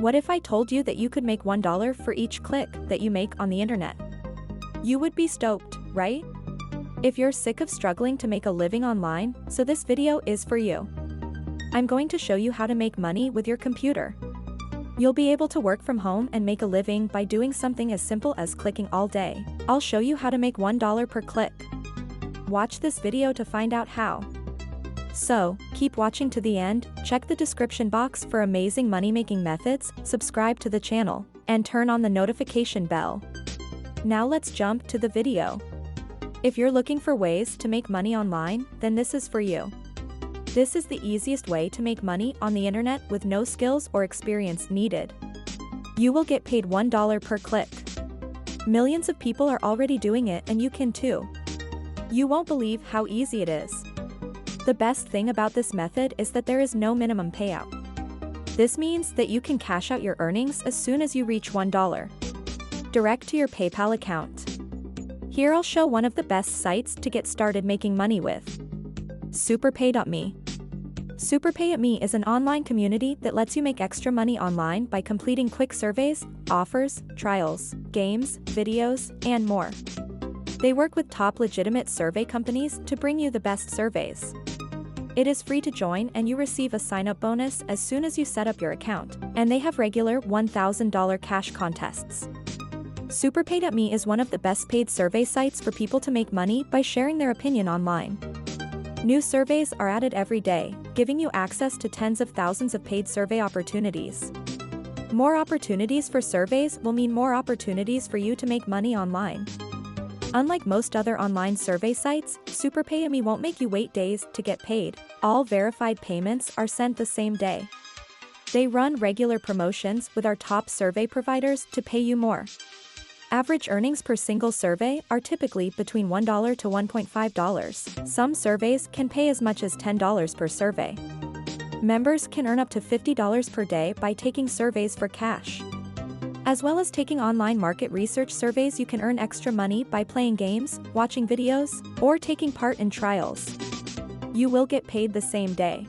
What if I told you that you could make $1 for each click that you make on the internet? You would be stoked, right? If you're sick of struggling to make a living online, so this video is for you. I'm going to show you how to make money with your computer. You'll be able to work from home and make a living by doing something as simple as clicking all day. I'll show you how to make $1 per click. Watch this video to find out how. So, keep watching to the end, check the description box for amazing money-making methods, subscribe to the channel, and turn on the notification bell. Now let's jump to the video. If you're looking for ways to make money online, then this is for you. This is the easiest way to make money on the internet with no skills or experience needed. You will get paid $1 per click. Millions of people are already doing it, and you can too. You won't believe how easy it is. The best thing about this method is that there is no minimum payout. This means that you can cash out your earnings as soon as you reach $1. Direct to your PayPal account. Here I'll show one of the best sites to get started making money with. Superpay.me. Superpay.me is an online community that lets you make extra money online by completing quick surveys, offers, trials, games, videos, and more. They work with top legitimate survey companies to bring you the best surveys. It is free to join, and you receive a sign-up bonus as soon as you set up your account, and they have regular $1,000 cash contests. Superpay.me is one of the best paid survey sites for people to make money by sharing their opinion online. New surveys are added every day, giving you access to tens of thousands of paid survey opportunities. More opportunities for surveys will mean more opportunities for you to make money online. Unlike most other online survey sites, Superpay.me won't make you wait days to get paid. All verified payments are sent the same day. They run regular promotions with our top survey providers to pay you more. Average earnings per single survey are typically between $1 to $1.5. Some surveys can pay as much as $10 per survey. Members can earn up to $50 per day by taking surveys for cash. As well as taking online market research surveys, you can earn extra money by playing games, watching videos, or taking part in trials. You will get paid the same day.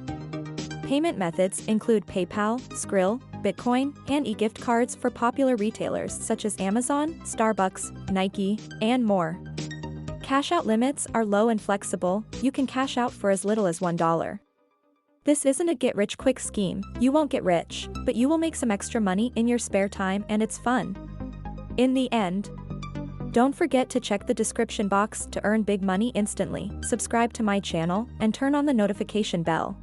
Payment methods include PayPal, Skrill, Bitcoin, and e-gift cards for popular retailers such as Amazon, Starbucks, Nike, and more. Cash out limits are low and flexible. You can cash out for as little as $1. This isn't a get-rich-quick scheme. You won't get rich, but you will make some extra money in your spare time, and it's fun. In the end, don't forget to check the description box to earn big money instantly, subscribe to my channel, and turn on the notification bell.